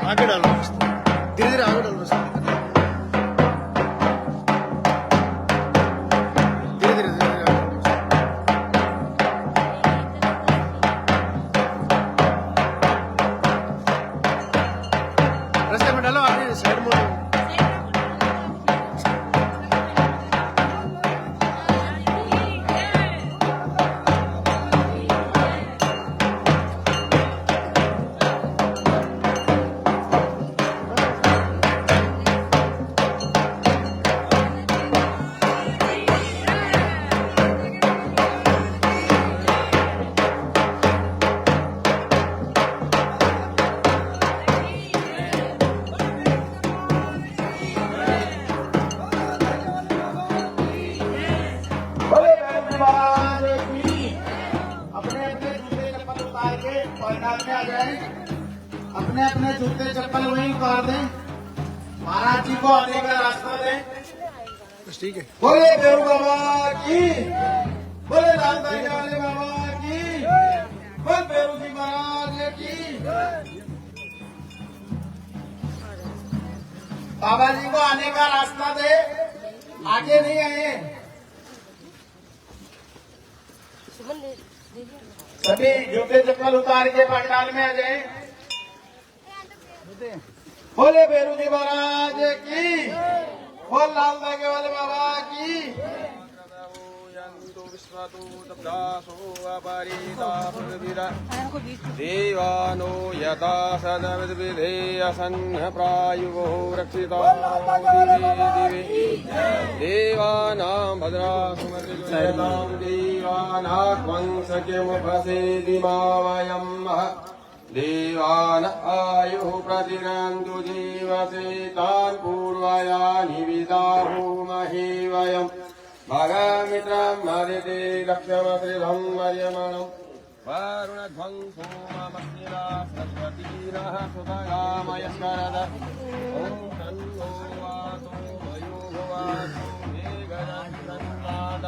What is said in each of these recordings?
आगे डालो, धीरे धीरे आगे डालो, धीरे धीरे धीरे धीरे रास्ते में डालो, आगे साइड मोड़ो। अपने अपने जूते चप्पल वहीं उतार दें, महाराज जी को आने का रास्ता दें। बस ठीक है। बोले भैरव बाबा की, बोले लालदाई वाले बाबा की, बोल भैरव जी महाराज की। बाबा जी को आने का रास्ता दे, आगे नहीं आए। सभी जूते चप्पल उतार के पंडाल में आ जाए। बोले भैरू जी महाराज की, बोल लालदाई वाले बाबा की। देवानो यथा सदविधेयसन्न प्रायुवो रक्षिता देवानां भद्रासुमतिजयतां देवानात्मंसख्यमुपसेदिमावयम् देवान आयुः प्रतिरन्तु जीवसे तान् पूर्वयानि विदाहुमहि वयम् भगमित्रं मदिते लक्ष्यमश्रिधं वर्यमणम् वरुणध्वं सोममग्निरा सरस्वतीनः सुभगामयस्करद ॐ तन्नो वातो वयो भवातो मेघदन्नाद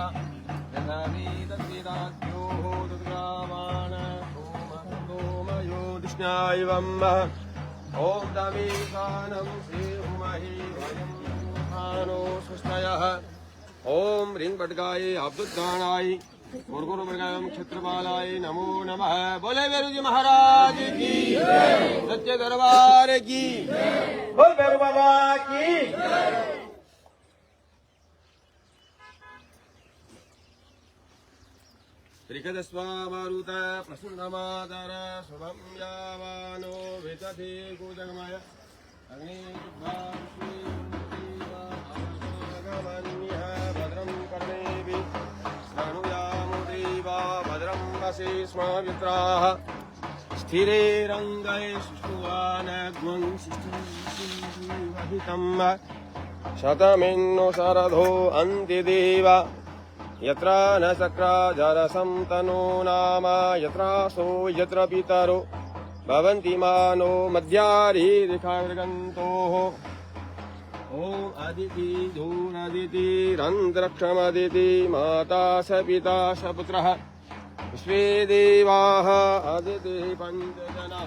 यथावीतद्विदाद्योः दुर्गामाण सोमयो कृष्णायवम् ॐ दमीशानं श्रीहुमहि वयं नो सुष्टयः ओम रिंग पटकाय अब्दुद्दानाय गुरु मृगायम क्षेत्रपालाय नमो नमः। बोले भैरू जी महाराज की, सच्चे दरबार की, बोल भैरू बाबा की। त्रिकदस्वामारुत प्रसन्नमातर शुभं यावानो विदधे कुजगमय अग्नि भद्रं कर्णेभिः शृणुयामो देवा भद्रं वसे स्म मित्राः स्थिरैरङ्गैः सुष्ठुवान शतमिन्नु शरधो अन्ति देव यत्र न शक्रा जरसं तनो नाम यत्रासो यत्र पितरो भवन्ति मानो मध्यारीरिखार्गन्तोः ॐ अदिति धूरदितिरन्तरिक्षमदिति माता स पिता स पुत्रः विश्वे देवाः अदिति पञ्चजना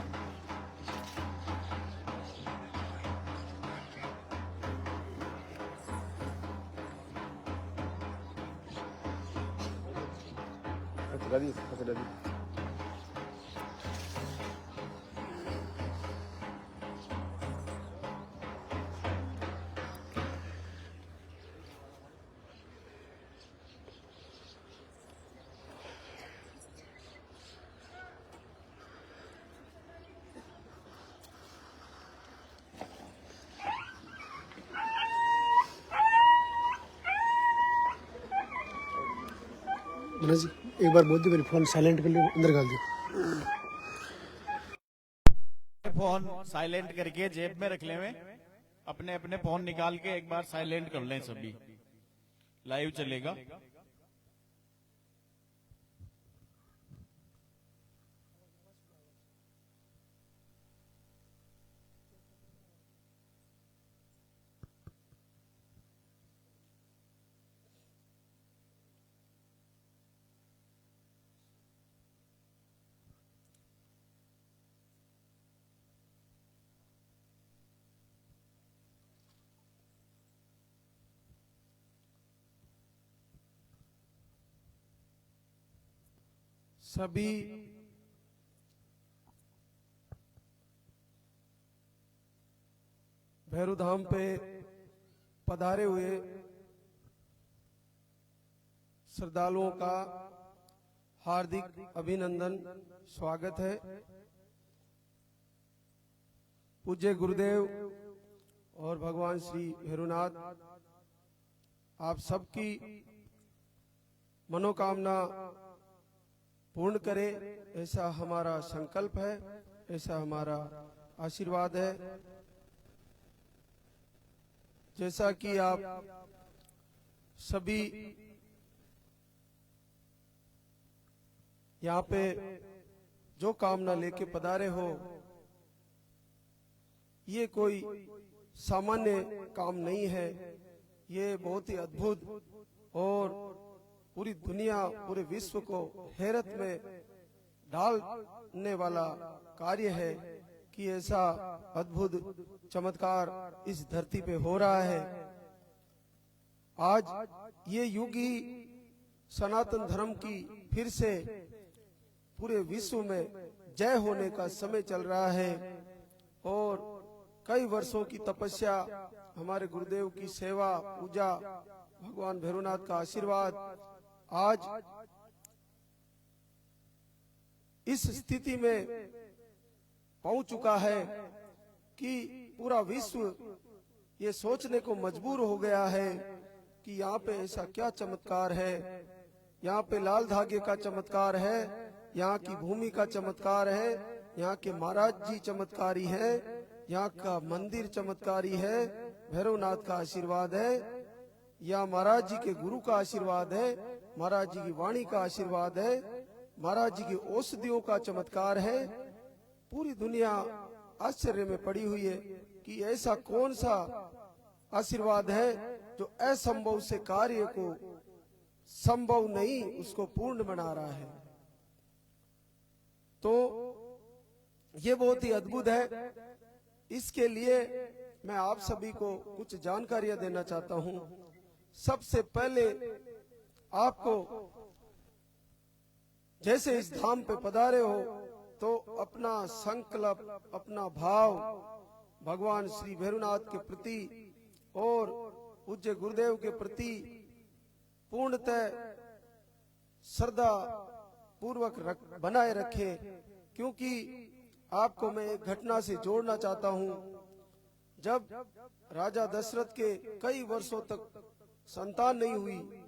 मनोज जी एक बार बोल दो, मेरी फोन साइलेंट कर लो, अंदर डाल दो। फोन साइलेंट करके जेब में रख लें, अपने अपने फोन निकाल के एक बार साइलेंट कर लें, सभी लाइव चलेगा। सभी भैरव धाम पे पधारे हुए श्रद्धालुओं का हार्दिक अभिनंदन, स्वागत है। पूज्य गुरुदेव और भगवान श्री भैरवनाथ आप सबकी मनोकामना पूर्ण करे, ऐसा हमारा संकल्प है, ऐसा हमारा आशीर्वाद है। जैसा कि आप सभी यहाँ पे जो कामना लेके पधारे हो, ये कोई सामान्य काम नहीं है, ये बहुत ही अद्भुत और पूरी दुनिया, पूरे विश्व को हैरत में डालने वाला कार्य है कि ऐसा अद्भुत चमत्कार इस धरती पे हो रहा है। आज ये युग ही सनातन धर्म की फिर से पूरे विश्व में जय होने का समय चल रहा है और कई वर्षों की तपस्या, हमारे गुरुदेव की सेवा पूजा, भगवान भैरवनाथ का आशीर्वाद आज इस स्थिति में पहुंच चुका है कि पूरा विश्व ये सोचने को मजबूर हो गया है कि यहाँ पे ऐसा क्या चमत्कार है, यहाँ पे लाल धागे का चमत्कार है, यहाँ की भूमि का चमत्कार है, यहाँ के महाराज जी चमत्कारी है, यहाँ का मंदिर चमत्कारी है, भैरवनाथ का आशीर्वाद है, या महाराज जी के गुरु का आशीर्वाद है, महाराज जी की वाणी का आशीर्वाद है, महाराज जी की औषधियों का चमत्कार है। पूरी दुनिया आश्चर्य में पड़ी हुई है कि ऐसा कौन सा आशीर्वाद है जो असंभव से कार्य को संभव नहीं उसको पूर्ण बना रहा है। तो ये बहुत ही अद्भुत है। इसके लिए मैं आप सभी को कुछ जानकारियां देना चाहता हूं। सबसे पहले आपको जैसे इस धाम पे पधारे हो तो अपना संकल्प, अपना भाव भगवान श्री भैरवनाथ के प्रति और पूज्य गुरुदेव के प्रति पूर्णतः श्रद्धा पूर्वक बनाए रखें, क्योंकि आपको मैं एक घटना से जोड़ना चाहता हूं। जब राजा दशरथ के कई वर्षों तक संतान नहीं हुई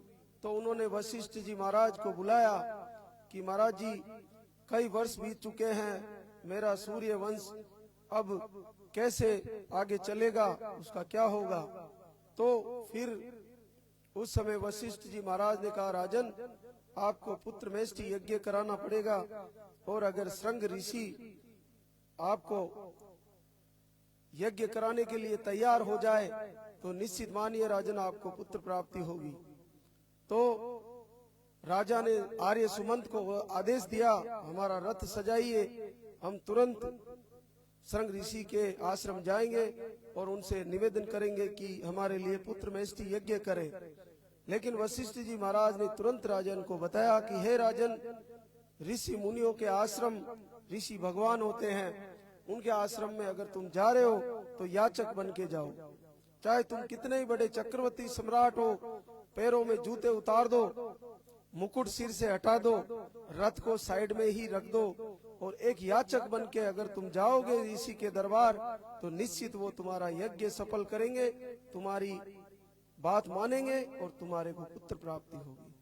तो उन्होंने वशिष्ठ जी महाराज को बुलाया कि महाराज जी कई वर्ष बीत चुके हैं, मेरा सूर्य वंश अब कैसे आगे चलेगा, उसका क्या होगा। तो फिर उस समय वशिष्ठ जी महाराज ने कहा, राजन आपको पुत्र मेष्टि यज्ञ कराना पड़ेगा, और अगर श्रृंग ऋषि आपको यज्ञ कराने के लिए तैयार हो जाए तो निश्चित मानिए राजन आपको पुत्र प्राप्ति होगी। तो राजा ने आर्य सुमंत को आदेश दिया, हमारा रथ सजाइए, हम तुरंत श्रृंग ऋषि के आश्रम जाएंगे और उनसे निवेदन करेंगे कि हमारे लिए पुत्र मेष्टि यज्ञ करें। लेकिन वशिष्ठ जी महाराज ने तुरंत राजन को बताया कि हे राजन, ऋषि मुनियों के आश्रम ऋषि भगवान होते हैं, उनके आश्रम में अगर तुम जा रहे हो तो याचक बन के जाओ। चाहे तुम कितने ही बड़े चक्रवर्ती सम्राट हो, पैरों में जूते उतार दो, मुकुट सिर से हटा दो, रथ को साइड में ही रख दो, और एक याचक बन के अगर तुम जाओगे ऋषि के दरबार तो निश्चित वो तुम्हारा यज्ञ सफल करेंगे, तुम्हारी बात मानेंगे और तुम्हारे को पुत्र प्राप्ति होगी।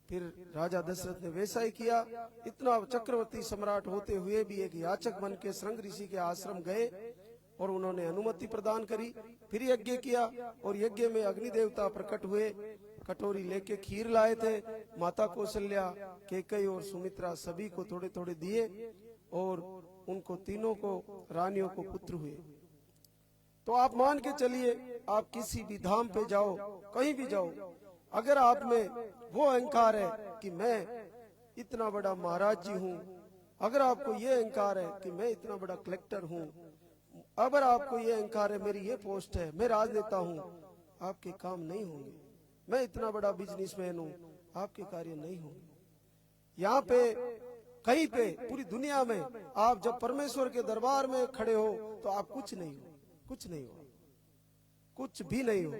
फिर राजा दशरथ ने वैसा ही किया। इतना चक्रवर्ती सम्राट होते हुए भी एक याचक बन के श्रृंग ऋषि के आश्रम गए और उन्होंने अनुमति प्रदान करी। फिर यज्ञ किया और यज्ञ में अग्नि देवता प्रकट हुए, कटोरी लेके खीर लाए थे। माता कौशल्या, कैकेयी और सुमित्रा सभी को थोड़े थोड़े दिए और उनको तीनों को रानियों को पुत्र हुए। तो आप मान के चलिए, आप किसी भी धाम पे जाओ, कहीं भी जाओ, अगर आप में वो अहंकार है कि मैं इतना बड़ा महाराज जी हूँ, अगर आपको ये अहंकार है कि मैं इतना बड़ा कलेक्टर हूँ, अगर आपको ये अहंकार है मेरी ये पोस्ट है, मैं राजनेता हूँ, आपके काम नहीं होंगे। मैं इतना बड़ा बिजनेसमैन हूँ, आपके कार्य नहीं होंगे। यहाँ पे कहीं पे पूरी दुनिया में आप जब परमेश्वर के दरबार में खड़े हो तो आप कुछ नहीं हो, कुछ नहीं हो, कुछ भी नहीं हो।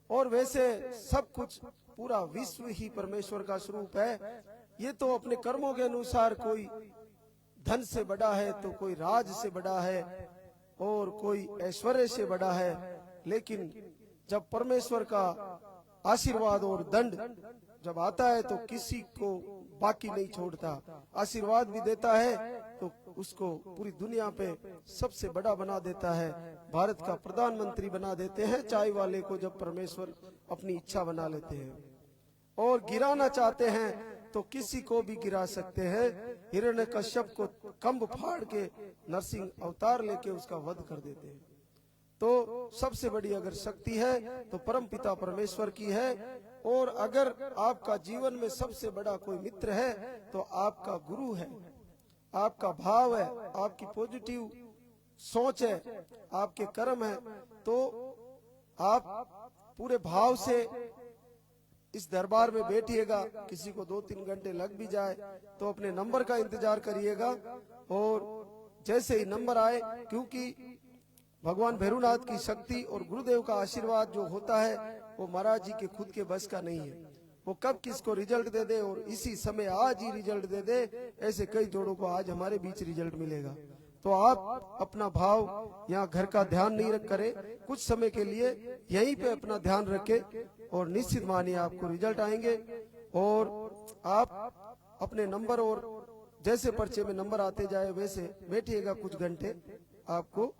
और वैसे सब कुछ, पूरा विश्व ही परमेश्वर का स्वरूप है। ये तो अपने कर्मों के अनुसार कोई धन से बड़ा है तो कोई राज से बड़ा है और कोई ऐश्वर्य से बड़ा है, लेकिन जब परमेश्वर का आशीर्वाद और दंड जब आता है तो किसी को बाकी नहीं छोड़ता। आशीर्वाद भी देता है तो उसको पूरी दुनिया पे सबसे बड़ा बना देता है, भारत का प्रधानमंत्री बना देते हैं चाय वाले को जब परमेश्वर अपनी इच्छा बना लेते हैं। और गिराना चाहते हैं तो किसी को भी गिरा सकते हैं। हिरण्यकश्यप को कंब फाड़ के नरसिंह अवतार लेके उसका वध कर देते हैं। तो सबसे बड़ी अगर शक्ति है तो परम पिता परमेश्वर की है। और अगर आपका जीवन में सबसे बड़ा कोई मित्र है तो आपका गुरु है, आपका भाव है, आपकी पॉजिटिव सोच है, आपके कर्म है। तो आप पूरे भाव से इस दरबार में बैठिएगा। किसी को 2-3 घंटे लग भी जाए तो अपने नंबर का इंतजार करिएगा, और जैसे ही नंबर आए, क्योंकि भगवान भैरवनाथ की शक्ति और गुरुदेव का आशीर्वाद जो होता है वो महाराज जी के खुद के बस का नहीं है। वो कब किसको रिजल्ट दे दे और इसी समय आज ही रिजल्ट दे दे, ऐसे कई जोड़ों को आज हमारे बीच रिजल्ट मिलेगा। तो आप अपना भाव यहाँ घर का ध्यान नहीं रख करे, कुछ समय के लिए यहीं पे अपना ध्यान रखे और निश्चित मानिए आपको रिजल्ट आएंगे। और आप अपने नंबर, और जैसे पर्चे में नंबर आते जाए वैसे बैठिएगा कुछ घंटे, आपको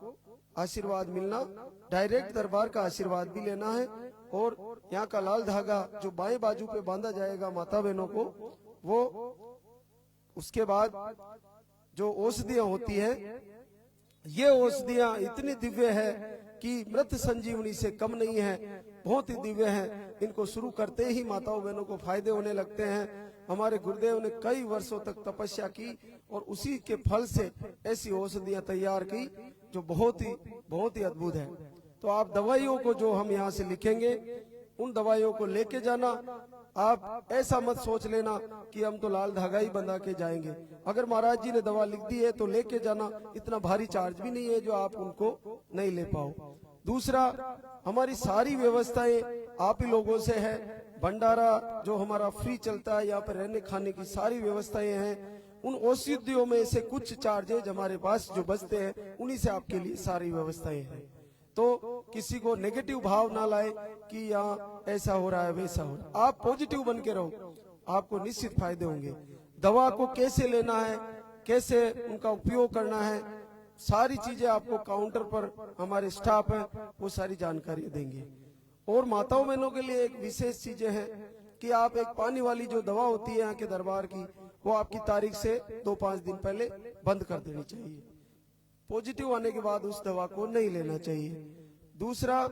आशीर्वाद मिलना, डायरेक्ट दरबार का आशीर्वाद भी लेना है। और यहाँ का लाल धागा जो बाएं बाजू पे बांधा जाएगा माता बहनों को, वो उसके बाद जो औषधियां होती है, ये औषधियां इतनी दिव्य है कि मृत संजीवनी से कम नहीं है, बहुत ही दिव्य है। इनको शुरू करते ही माताओं बहनों को फायदे होने लगते हैं। हमारे गुरुदेव ने कई वर्षों तक तपस्या की और उसी के फल से ऐसी औषधियां तैयार की जो बहुत ही अद्भुत है। तो आप दवाइयों को जो हम यहाँ से लिखेंगे, उन दवाइयों को लेके जाना। आप ऐसा मत सोच लेना कि हम तो लाल धागा ही बंधा के जाएंगे। अगर महाराज जी ने दवा लिख दी है तो लेके जाना, इतना भारी चार्ज भी नहीं है जो आप उनको नहीं ले पाओ। दूसरा, हमारी सारी व्यवस्थाएं आप ही लोगों से है। भंडारा जो हमारा फ्री चलता है, यहाँ पर रहने खाने की सारी व्यवस्थाएं हैं। उन औषधियों में से कुछ चार्जेज हमारे पास जो बचते हैं, उन्हीं से आपके लिए सारी व्यवस्थाएं हैं। तो किसी को नेगेटिव भाव ना लाए कि यहाँ ऐसा हो रहा है वैसा हो रहा है। आप पॉजिटिव बन के रहो, आपको निश्चित फायदे होंगे। दवा को कैसे लेना है, कैसे उनका उपयोग करना है, सारी चीजें आपको काउंटर पर हमारे स्टाफ है वो सारी जानकारी देंगे। और माताओं बहनों के लिए एक विशेष चीजें हैं कि आप एक पानी वाली जो दवा होती है यहाँ के दरबार की, वो आपकी तारीख से 2-5 दिन पहले बंद कर देनी चाहिए। पॉजिटिव आने के बाद उस दवा को नहीं लेना चाहिए। दूसरा,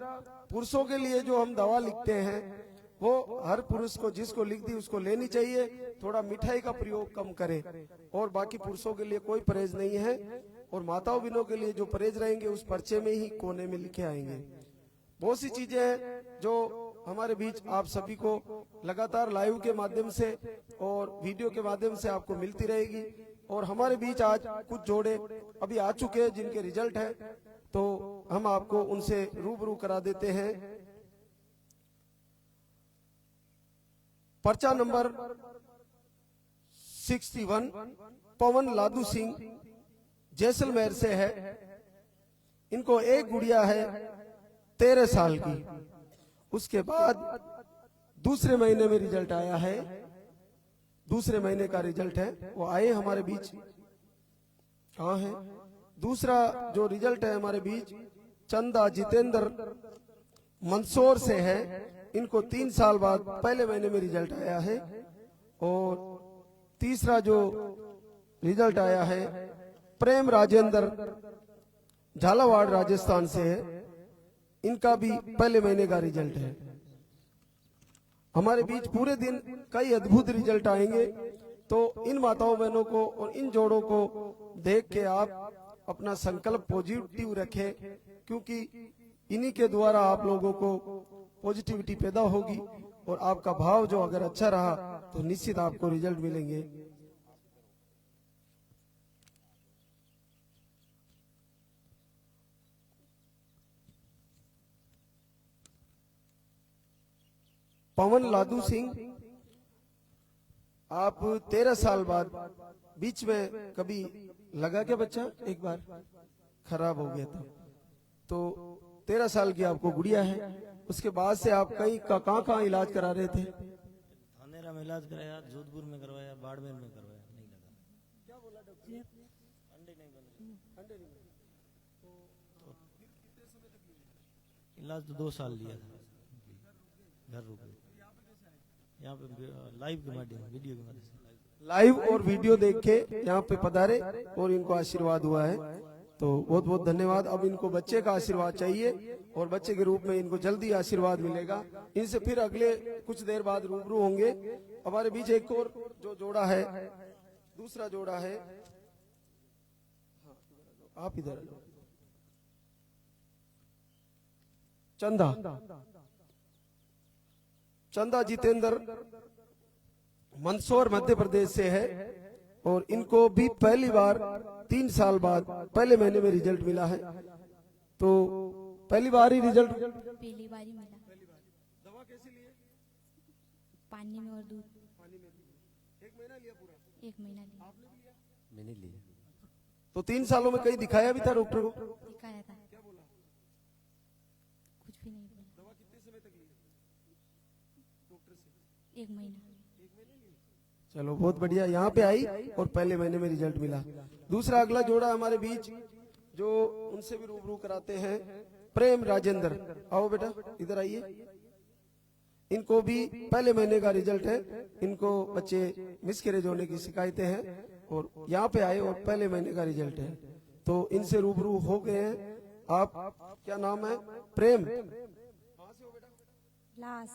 पुरुषों के लिए जो हम दवा लिखते हैं वो हर पुरुष को जिसको लिख दी उसको लेनी चाहिए। थोड़ा मिठाई का प्रयोग कम करें और बाकी पुरुषों के लिए कोई परहेज नहीं है। और माताओं बहनों के लिए जो परहेज रहेंगे उस पर्चे में ही कोने में लिखे आएंगे। बहुत सी चीजें हैं जो हमारे बीच आप सभी को लगातार लाइव के माध्यम से और वीडियो के माध्यम से आपको मिलती रहेगी। और हमारे बीच आज कुछ जोड़े अभी आ चुके हैं जिनके रिजल्ट है, तो हम आपको उनसे रूबरू करा देते हैं। पर्चा नंबर 61 पवन लादू सिंह जैसलमेर से है। इनको एक गुड़िया है 13 साल की। उसके बाद दूसरे महीने में रिजल्ट आया है, दूसरे महीने का रिजल्ट है, वो आए हमारे बीच। कहाँ है दूसरा जो रिजल्ट है हमारे बीच? चंदा जितेंद्र मंदसौर से है। इनको 3 साल बाद पहले महीने में रिजल्ट आया है। और तीसरा जो रिजल्ट आया है प्रेम राजेंद्र झालावाड़ राजस्थान से है। इनका भी पहले महीने का रिजल्ट है। हमारे बीच पूरे दिन कई अद्भुत रिजल्ट आएंगे, तो इन माताओं बहनों को और इन जोड़ों को देख के आप अपना संकल्प पॉजिटिव रखें, क्योंकि इन्हीं के द्वारा आप लोगों को पॉजिटिविटी पैदा होगी। और आपका भाव जो अगर अच्छा रहा तो निश्चित आपको रिजल्ट मिलेंगे। पवन लादू सिंह, आप 13 साल बाद, बीच में कभी लगा क्या बच्चा एक बार खराब हो गया था, तो 13 साल की आपको गुड़िया है। उसके बाद से आप कहाँ इलाज करा रहे थे? थानेरा में इलाज कराया, जोधपुर में करवाया, बाड़मेर में करवाया, नहीं लगा। क्या बोला डॉक्टर? अंडे नहीं बने। इलाज तो 2 साल लिया था, घर रुक गए। यहाँ पे लाइव के माध्यम, वीडियो के माध्यम से लाइव और वीडियो देख के यहाँ पे पधारे और इनको आशीर्वाद हुआ है, तो बहुत बहुत धन्यवाद। अब इनको बच्चे का आशीर्वाद चाहिए और बच्चे के रूप में इनको जल्दी आशीर्वाद मिलेगा। इनसे फिर अगले कुछ देर बाद रूबरू होंगे। हमारे बीच एक और जो जोड़ा है, दूसरा जोड़ा है, आप इधर चंदा जितेंद्र मंदसौर मध्य प्रदेश से है। और इनको भी पहली बार 3 साल बाद पहले महीने में रिजल्ट मिला है। तो पहली बार ही रिजल्ट, पहली बार ही मिला। दवा कैसे लिए? पानी में और दूध। पानी में 1 महीना लिया पूरा? 1 महीना लिया। आपने भी लिया? मैंने लिया। तो 3 सालों में कहीं दिखाया भी था डॉक्टर को? दिखाया था। क्या बोला? कुछ भी नहीं बोला। दवा कितने समय तक ली डॉक्टर से? 1 महीना। चलो बहुत बढ़िया, यहाँ पे आई और पहले महीने में रिजल्ट मिला। दूसरा अगला जोड़ा हमारे बीच जो उनसे भी रूबरू कराते हैं, प्रेम राजेंद्र। आओ बेटा इधर आइए। इनको भी पहले महीने का रिजल्ट है। इनको बच्चे मिसकैरेज होने की शिकायतें हैं और यहाँ पे आए और पहले महीने का रिजल्ट है, तो इनसे रूबरू हो गए हैं। आप क्या नाम है? प्रेम। कहाँ से हो बेटा? लाश।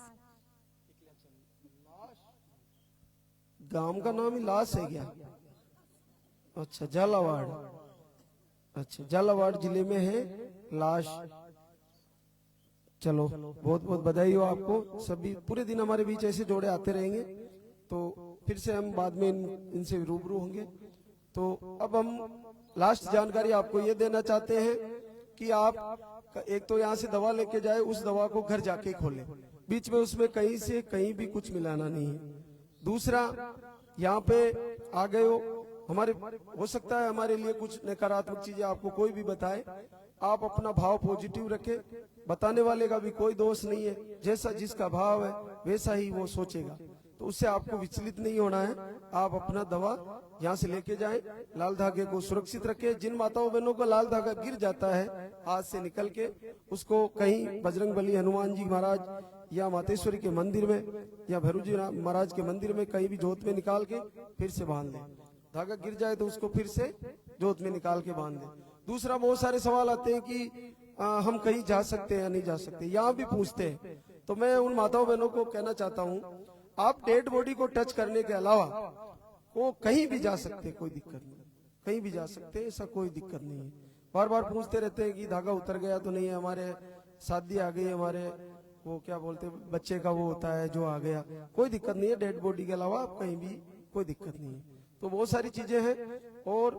गांव का नाम ही लाश है क्या? अच्छा, झालावाड़। अच्छा, झालावाड़ जिले में है लाश। चलो बहुत बहुत बधाई हो आपको। सभी पूरे दिन हमारे बीच ऐसे जोड़े आते रहेंगे, तो फिर से हम बाद में इनसे रूबरू होंगे। तो अब हम लास्ट जानकारी आपको ये देना चाहते हैं कि आप एक तो यहाँ से दवा लेके जाए, उस दवा को घर जाके खोलें, बीच में उसमें कहीं से कहीं भी कुछ मिलाना नहीं है। दूसरा, यहाँ पे आ गए हो सकता है हमारे लिए कुछ नकारात्मक चीजें आपको कोई भी बताए, आप अपना भाव पॉजिटिव रखें। बताने वाले का भी कोई दोष नहीं है, जैसा जिसका भाव है वैसा ही वो सोचेगा, तो उससे आपको विचलित नहीं होना है। आप अपना दवा यहाँ से लेके जाएं, लाल धागे को सुरक्षित रखें। जिन माताओं बहनों का लाल धागा गिर जाता है हाथ से निकल के, उसको कहीं बजरंगबली, हनुमान जी महाराज या मातेश्वरी के मंदिर में या भैरू जी महाराज के मंदिर में कहीं भी जोत में निकाल के फिर से बांध दें। धागा गिर जाए तो उसको फिर से जोत में निकाल के बांध दें। दूसरा, बहुत सारे सवाल आते हैं कि हम कहीं जा सकते हैं या नहीं जा सकते, यहाँ भी पूछते हैं। तो मैं उन माताओं बहनों को कहना चाहता हूँ, आप डेड बॉडी को टच करने के अलावा वो कहीं भी जा सकते, कोई दिक्कत नहीं, कहीं भी जा सकते, ऐसा कोई दिक्कत नहीं है। बार बार पूछते रहते हैं कि धागा उतर गया तो नहीं है, हमारे शादी आ गई, हमारे वो क्या बोलते बच्चे का वो होता है जो आ गया, कोई दिक्कत नहीं है। डेड बॉडी के अलावा आप कहीं भी, कोई दिक्कत नहीं है। तो बहुत सारी चीजें हैं। और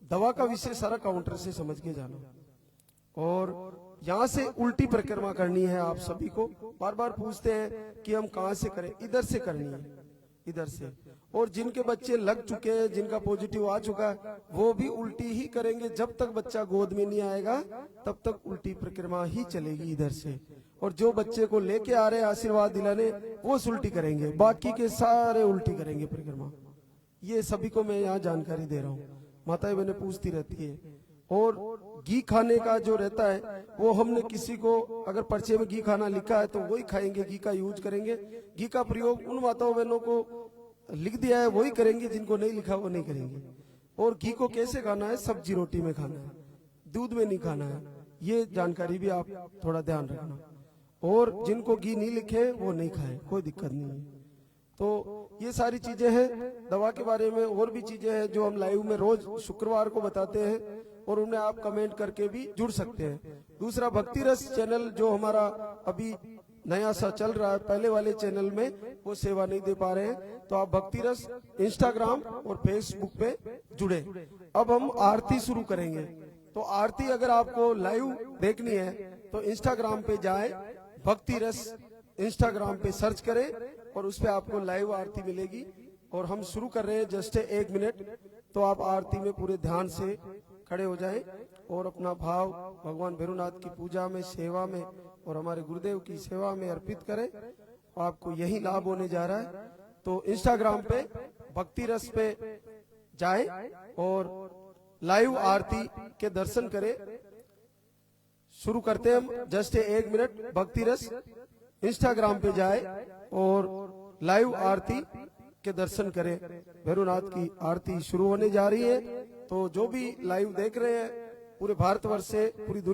दवा का विषय सारा काउंटर से समझ के जाना। और यहाँ से उल्टी परिक्रमा करनी है आप सभी को। बार बार पूछते हैं कि हम कहाँ से करें, इधर से करनी है, इधर से। और जिनके बच्चे लग चुके हैं, जिनका पॉजिटिव आ चुका है, वो भी उल्टी ही करेंगे। जब तक बच्चा गोद में नहीं आएगा तब तक उल्टी परिक्रमा ही चलेगी इधर से। और जो बच्चे को लेके आ रहे हैं आशीर्वाद दिलाने, वो उल्टी करेंगे, बाकी के सारे उल्टी करेंगे परिक्रमा। ये सभी को मैं यहाँ जानकारी दे रहा हूँ। माताएं बहनें पूछती रहती है। और घी खाने का जो रहता है वो हमने किसी को अगर पर्चे में घी खाना लिखा है तो वही खाएंगे, घी का यूज करेंगे। घी का प्रयोग उन माताओं बहनों को लिख दिया है वही करेंगे, जिनको नहीं लिखा वो नहीं करेंगे। और घी को कैसे खाना है, सब्जी रोटी में खाना है, दूध में नहीं खाना है। ये जानकारी भी आप थोड़ा ध्यान रखना। और जिनको घी नहीं लिखे वो नहीं खाए, कोई दिक्कत नहीं है। तो ये सारी चीजें हैं। दवा के बारे में और भी चीजें हैं जो हम लाइव में रोज शुक्रवार को बताते हैं, और उन्हें आप कमेंट करके भी जुड़ सकते हैं। दूसरा, भक्ति रस चैनल जो हमारा अभी नया सा चल रहा है, पहले वाले चैनल में वो सेवा नहीं दे पा रहे हैं, तो आप भक्ति रस इंस्टाग्राम और फेसबुक पे जुड़े। अब हम आरती शुरू करेंगे, तो आरती अगर आपको लाइव देखनी है तो इंस्टाग्राम पे जाए, भक्ति रस इंस्टाग्राम पे सर्च करें और उस पे आपको लाइव आरती मिलेगी। और हम शुरू कर रहे हैं जस्ट 1 मिनट, तो आप आरती में पूरे ध्यान से खड़े हो जाएं और अपना भाव भगवान भैरवनाथ की पूजा में, सेवा में और हमारे गुरुदेव की सेवा में अर्पित करें। आपको यही लाभ होने जा रहा है। तो इंस्टाग्राम पे भक्ति रस पे जाएं और लाइव आरती के दर्शन करें। शुरू करते हैं हम जस्ट 1 मिनट। भक्ति रस इंस्टाग्राम पे जाए और लाइव आरती के दर्शन करें। भैरवनाथ की आरती शुरू होने जा रही है। तो जो भी लाइव देख रहे हैं पूरे भारतवर्ष से, पूरी दुनिया